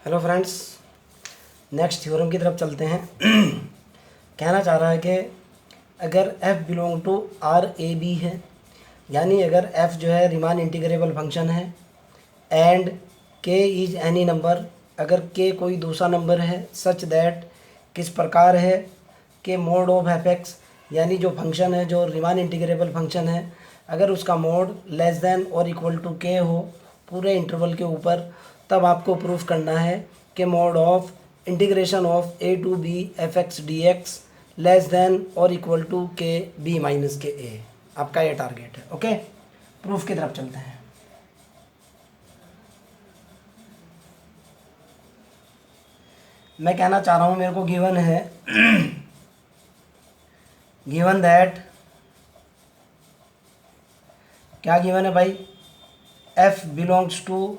Hello friends, next theorem की तरफ चलते हैं। कहना चाह रहा है कि अगर f belong to R a b है, यानी अगर f जो है रिमान इंटीग्रेबल फंक्शन है and k is any number, अगर k कोई दूसरा नंबर है सच दैट, किस प्रकार है कि मोड ऑफ एफ एक्स, यानी जो फंक्शन है जो रिमान इंटीग्रेबल फंक्शन है, अगर उसका मोड लेस देन और इक्वल टू k हो पूरे इंटरवल के ऊपर, तब आपको प्रूफ करना है कि mod of integration of a to b f x d x less than और equal to k b minus k a। आपका ये टारगेट है। ओके, प्रूफ की तरफ चलते हैं। मैं कहना चाह रहा हूँ, मेरे को गिवन है गिवन दैट, क्या गिवन है भाई, f belongs to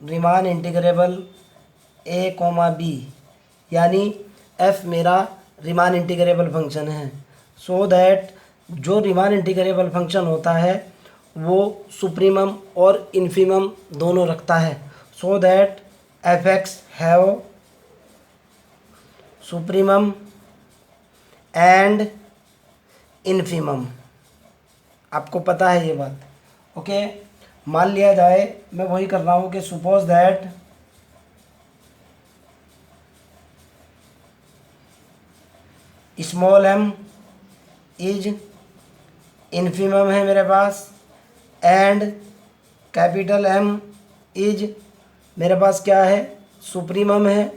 Riemann integrable a comma b, यानी f मेरा रिमान इंटीग्रेबल फंक्शन है। सो दैट जो रिमान इंटीग्रेबल फंक्शन होता है वो सुप्रीमम और इन्फीमम दोनों रखता है। So that f x have supremum and infimum. आपको पता है ये बात। ओके, मान लिया जाए, मैं वही कर रहा हूँ कि suppose that small m is infimum है मेरे पास, एंड कैपिटल M इज मेरे पास क्या है, सुप्रीमम है।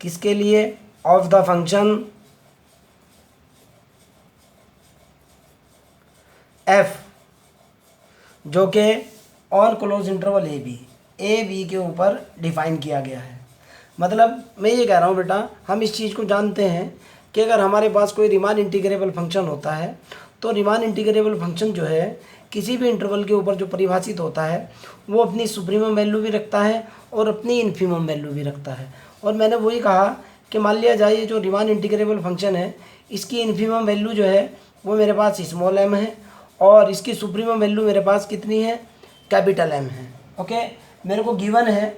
किसके लिए, ऑफ द फंक्शन f, जो कि on close interval a b के ऊपर डिफाइन किया गया है। मतलब मैं ये कह रहा हूँ बेटा, हम इस चीज़ को जानते हैं कि अगर हमारे पास कोई रिमान इंटीग्रेबल फंक्शन होता है तो रिमान इंटीग्रेबल फंक्शन जो है किसी भी इंटरवल के ऊपर जो परिभाषित होता है वो अपनी सुप्रीमम वैल्यू भी रखता है और अपनी इन्फीमम वैल्यू भी रखता है। और मैंने वही कहा कि मान लिया जाए ये जो रिमान इंटीग्रेबल फंक्शन है इसकी इन्फीमम वैल्यू जो है वो मेरे पास स्मॉल m है और इसकी सुप्रीमम वैल्यू मेरे पास कितनी है, कैपिटल M है। ओके, मेरे को गिवन है,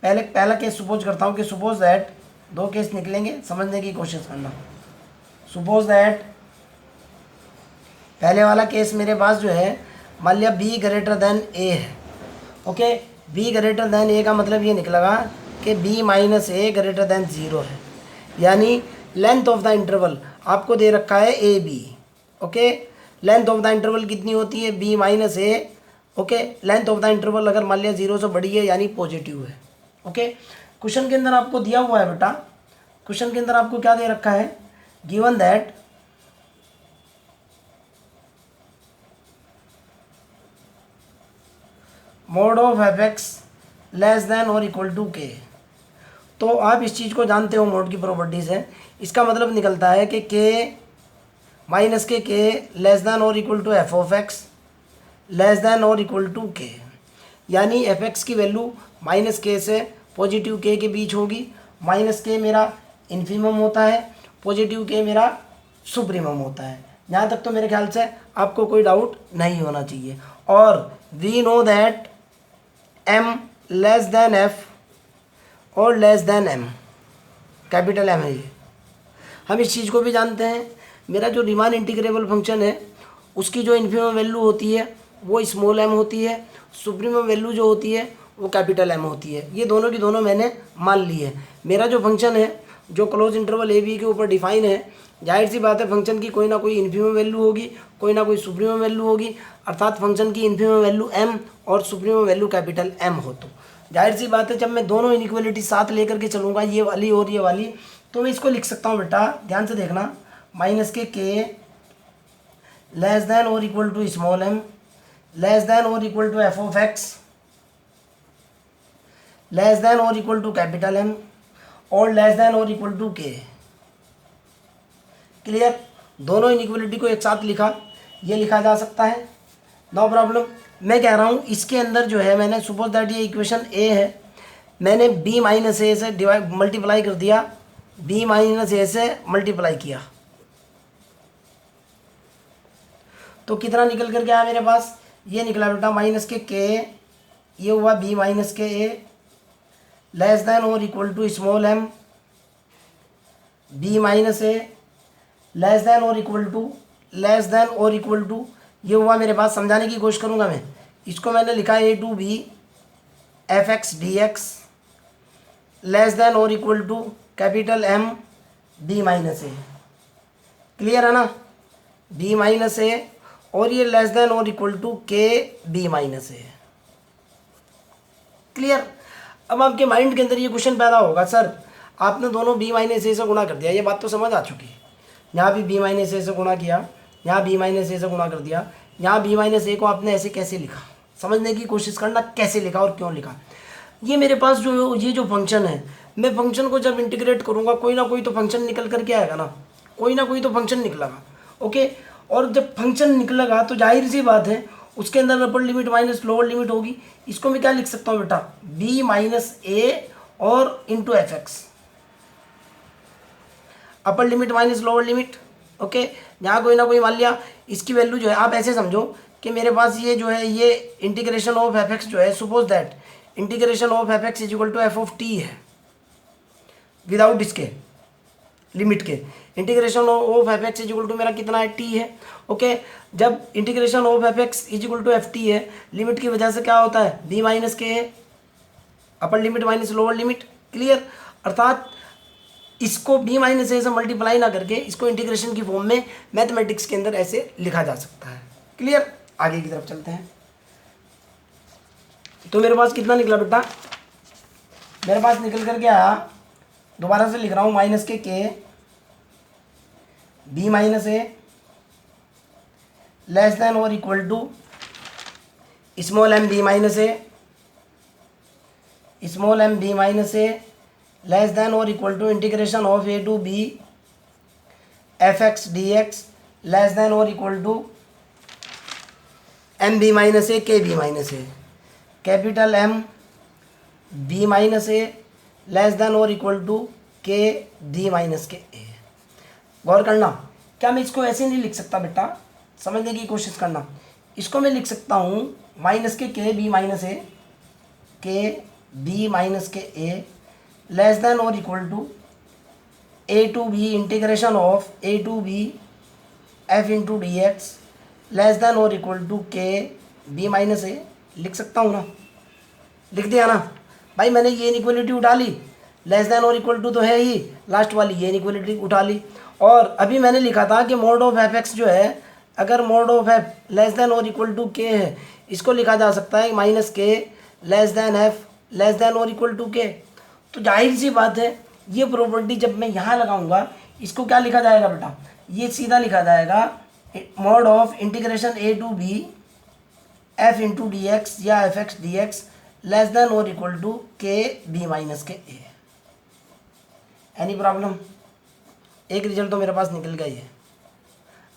पहला केस सपोज करता हूँ कि सपोज दैट, दो केस निकलेंगे, समझने की कोशिश करना। सपोज दैट पहले वाला केस मेरे पास जो है, मान लिया b ग्रेटर देन a है। Okay, b greater than a का मतलब ये निकलेगा कि b माइनस ए ग्रेटर देन 0 है, यानी लेंथ ऑफ द इंटरवल आपको दे रखा है a b. Okay, length of the interval कितनी होती है, b minus a. Okay, length of the interval अगर मान लिया 0 से बड़ी है यानी पॉजिटिव है। ओके, क्वेश्चन के अंदर आपको दिया हुआ है बेटा, क्वेश्चन के अंदर आपको क्या दे रखा है, given that mode of f x less than और इक्वल टू के। तो आप इस चीज़ को जानते हो, मोड की प्रॉपर्टीज़ है। इसका मतलब निकलता है कि k minus k less than और equal to f of x less than और इक्वल टू के, यानी एफ एक्स की वैल्यू माइनस के से पॉजिटिव के बीच होगी। माइनस के मेरा इन्फीमम होता है, पॉजिटिव के मेरा सुप्रीमम होता है। यहाँ तक तो मेरे ख्याल से आपको कोई डाउट नहीं होना चाहिए। और we know that m less than f और less than m, capital M है ये। हम इस चीज़ को भी जानते हैं, मेरा जो रिमान इंटीग्रेबल फंक्शन है उसकी जो इन्फीमम वैल्यू होती है वो स्मॉल m होती है, सुप्रीमम वैल्यू जो होती है वो कैपिटल M होती है। ये दोनों की दोनों मैंने मान ली है। मेरा जो फंक्शन है जो क्लोज इंटरवल ए बी के ऊपर डिफाइन है, जाहिर सी बात है फंक्शन की कोई ना कोई इन्फीमम वैल्यू होगी, कोई ना कोई सुप्रीमम वैल्यू होगी, अर्थात फंक्शन की इन्फीमम वैल्यू m और सुप्रीमम वैल्यू कैपिटल M हो। तो जाहिर सी बात है जब मैं दोनों इनइक्वालिटी साथ लेकर के चलूँगा, ये वाली और ये वाली, तो मैं इसको लिख सकता हूँ बेटा, ध्यान से देखना, माइनस के लेस देन और equal to small m less than और equal to f of x less than और इक्वल टू कैपिटल M और लेस देन और इक्वल टू के। क्लियर, दोनों इनइक्वालिटी को एक साथ लिखा, ये लिखा जा सकता है, नो प्रॉब्लम। मैं कह रहा हूँ इसके अंदर जो है, मैंने सपोज दैट ये इक्वेशन ए है, मैंने b माइनस ए से डिवाइड मल्टीप्लाई कर दिया, b माइनस ए से मल्टीप्लाई किया, तो कितना निकल कर गया मेरे पास, ये निकला बेटा माइनस के ये हुआ b minus k a less than और equal to small m b minus a less than और इक्वल टू ये हुआ मेरे पास। समझाने की कोशिश करूँगा मैं। इसको मैंने लिखा a to b f x d x less than और equal to capital m b minus a. Clear है ना? बी माइनस ए और ये लेस देन और equal to k b minus a. Clear? अब आपके माइंड के अंदर ये क्वेश्चन पैदा होगा, सर आपने दोनों बी माइनस ए से गुणा कर दिया, ये बात तो समझ आ चुकी है। यहाँ भी बी माइनस ए से गुणा किया, यहाँ बी माइनस ए से गुणा कर दिया, यहाँ बी माइनस ए को आपने ऐसे कैसे लिखा? समझने की कोशिश करना, कैसे लिखा और क्यों लिखा। ये मेरे पास ये जो फंक्शन है, मैं फंक्शन को जब इंटीग्रेट करूँगा कोई ना कोई तो फंक्शन निकल कर के आएगा ना, कोई ना कोई तो फंक्शन निकलेगा। ओके, और जब फंक्शन निकलेगा तो जाहिर सी बात है उसके अंदर upper limit minus lower limit होगी। इसको मैं क्या लिख सकता हूँ बेटा? बी माइनस ए और into F x, upper limit minus lower limit. Okay, यहाँ कोई ना कोई मान लिया इसकी वैल्यू जो है, आप ऐसे समझो कि मेरे पास ये जो है ये इंटीग्रेशन ऑफ एफ एक्स जो है, suppose that integration of f x is equal to f of t है विदाउट इसके लिमिट के। Integration of f x is equal to मेरा कितना है? टी है। ओके, जब integration of f x is equal to f t है, limit की वजह से क्या होता है? बी माइनस के है, upper limit minus lower limit. Clear? अर्थात इसको बी माइनस ए से मल्टीप्लाई ना करके इसको इंटीग्रेशन की फॉर्म में मैथमेटिक्स के अंदर ऐसे लिखा जा सकता है। क्लियर? आगे की तरफ चलते हैं। तो मेरे पास कितना निकला बेटा? मेरे पास निकल कर के आया, दोबारा से लिख रहा हूँ, minus k b minus a less than और equal to small m b minus a less than और equal to integration of a to b f x d x less than और equal to m b minus a k b minus a, capital m b minus a less than और equal to k d minus k a. गौर करना, क्या मैं इसको ऐसे नहीं लिख सकता बेटा? समझने की कोशिश करना। इसको मैं लिख सकता हूँ minus k b minus a less than और equal to a to b integration of a to b f into d x less than और equal to k b minus a. लिख सकता हूँ ना? लिख दिया ना भाई? मैंने ये इनइक्वलिटी उठा ली, लेस देन और इक्वल टू तो है ही, लास्ट वाली ये इनइक्वलिटी उठा ली। और अभी मैंने लिखा था कि मोड ऑफ एफ एक्स जो है, अगर mode of F less than और इक्वल टू के है, इसको लिखा जा सकता है minus k less then F less than और इक्वल टू के। तो जाहिर सी बात है ये प्रॉपर्टी जब मैं यहाँ लगाऊंगा, इसको क्या लिखा जाएगा बेटा? ये सीधा लिखा जाएगा mod of integration a to b f into d x या f x d x less than और equal to k b minus k a. Any problem? एक रिजल्ट तो मेरे पास निकल गई है।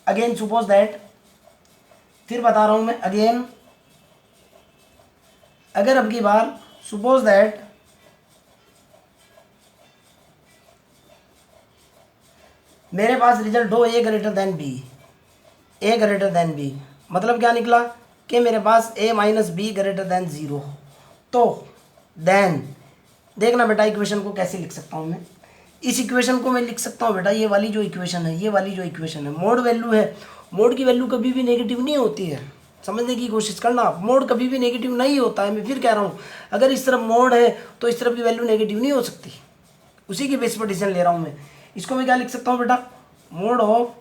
अगेन सपोज दैट, फिर बता रहा हूँ मैं अगेन, अगर अब की बार सपोज दैट मेरे पास रिजल्ट हो ए ग्रेटर देन बी, मतलब क्या निकला कि मेरे पास ए माइनस बी ग्रेटर देन 0, तो देन देखना बेटा इक्वेशन को कैसे लिख सकता हूँ मैं। इस इक्वेशन को मैं लिख सकता हूँ बेटा, ये वाली जो इक्वेशन है, मोड वैल्यू है, मोड की वैल्यू कभी भी नेगेटिव नहीं होती है। समझने की कोशिश करना, मोड कभी भी नेगेटिव नहीं होता है। मैं फिर कह रहा हूँ, अगर इस तरफ मोड है तो इस तरफ की वैल्यू नेगेटिव नहीं हो सकती, उसी की बेस पर डिसीजन ले रहा हूँ मैं। इसको मैं क्या लिख सकता हूँ बेटा? Mod of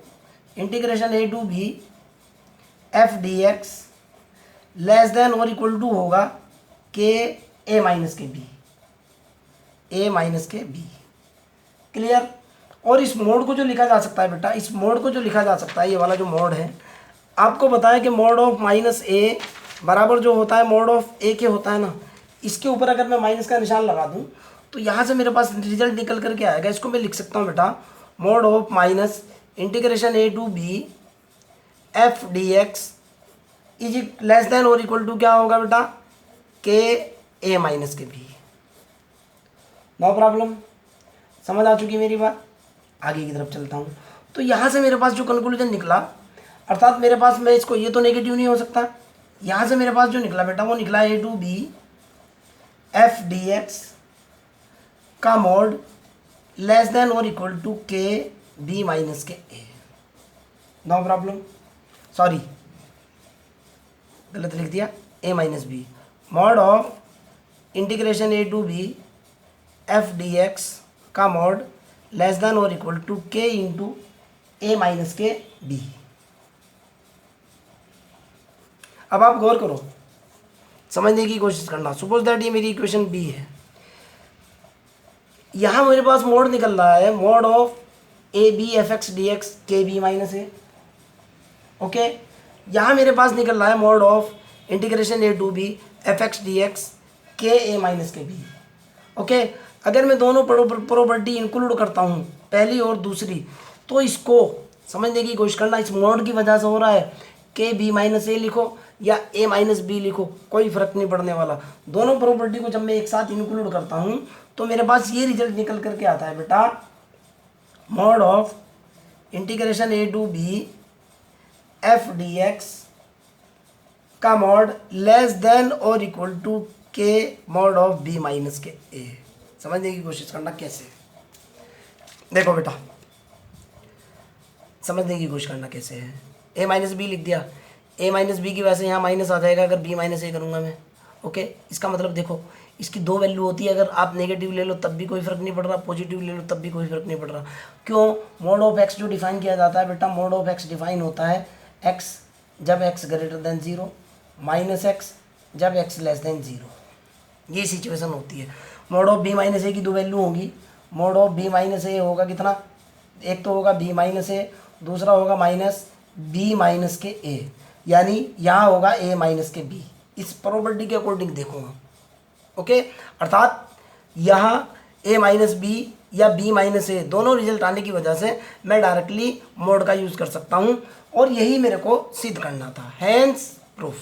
integration a to b f d x less than और इक्वल टू होगा k a minus k b. Clear? और इस मोड को जो लिखा जा सकता है बेटा, इस मोड को जो लिखा जा सकता है, ये वाला जो मोड है, आपको बताया कि मोड ऑफ माइनस ए बराबर जो होता है मोड ऑफ ए के होता है ना, इसके ऊपर अगर मैं माइनस का निशान लगा दूं तो यहाँ से मेरे पास रिजल्ट निकल करके आएगा। इसको मैं लिख सकता हूँ बेटा, mod of minus integration a to b f d x is less than और इक्वल टू क्या होगा बेटा? K a minus k b. No problem? समझ आ चुकी मेरी बात? आगे की तरफ चलता हूँ। तो यहाँ से मेरे पास जो कंक्लूजन निकला, अर्थात मेरे पास मैं इसको, ये तो नेगेटिव नहीं हो सकता, यहाँ से मेरे पास जो निकला बेटा वो निकला a to b f d x का मॉड लेस देन और equal to k b minus k a. No problem, sorry गलत लिख दिया, a minus b. Mod of integration a to b f d x का mod less than और equal to k into a minus k b. अब आप गौर करो, समझने की कोशिश करना। सपोज दैट ये मेरी इक्वेशन बी है, यहाँ मेरे पास मोड निकल रहा है mod of a b f x d x k b minus a. Okay, यहाँ मेरे पास निकल रहा है mod of integration a to b f x d x k a minus k b. Okay, अगर मैं दोनों प्रॉपर्टी इंक्लूड करता हूँ, पहली और दूसरी, तो इसको समझने की कोशिश करना। इस मोड की वजह से हो रहा है, के बी माइनस ए लिखो या ए माइनस बी लिखो, कोई फर्क नहीं पड़ने वाला। दोनों प्रॉपर्टी को जब मैं एक साथ इंक्लूड करता हूँ तो मेरे पास ये रिजल्ट निकल करके आता है बेटा, mod of integration a to b f d x का मॉड लेस देन और equal to k mod of b minus k a. समझने की कोशिश करना कैसे, देखो बेटा समझने की कोशिश करना कैसे है। ए माइनस बी लिख दिया, ए माइनस बी की वजह से यहाँ माइनस आ जाएगा अगर बी माइनस ए करूँगा मैं। ओके, इसका मतलब देखो इसकी दो वैल्यू होती है, अगर आप नेगेटिव ले लो तब भी कोई फर्क नहीं पड़ रहा, पॉजिटिव ले लो तब भी कोई फर्क नहीं पड़ रहा। क्यों? मोड ऑफ एक्स जो डिफाइन किया जाता है बेटा, मोड ऑफ एक्स डिफाइन होता है एक्स जब x greater than zero, minus x जब एक्स लेस देन जीरो। ये सिचुएशन होती है। मोड ऑफ बी माइनस ए की दो वैल्यू होगी, मोड ऑफ बी माइनस ए होगा कितना, एक तो होगा बी माइनस ए, दूसरा होगा माइनस बी माइनस के ए, यानी यहाँ होगा ए माइनस के बी। इस प्रॉपर्टी के अकॉर्डिंग देखूँगा। ओके, अर्थात यहाँ ए माइनस बी या बी माइनस ए दोनों रिजल्ट आने की वजह से मैं डायरेक्टली मोड का यूज़ कर सकता हूँ, और यही मेरे को सिद्ध करना था। Hence proof.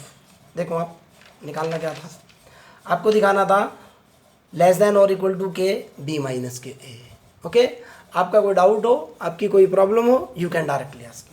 देखो आप निकालना क्या था, आपको दिखाना था लेस देन और equal to k b minus k a. Okay, आपका कोई डाउट हो, आपकी कोई प्रॉब्लम हो, यू कैन डायरेक्टली आस्क।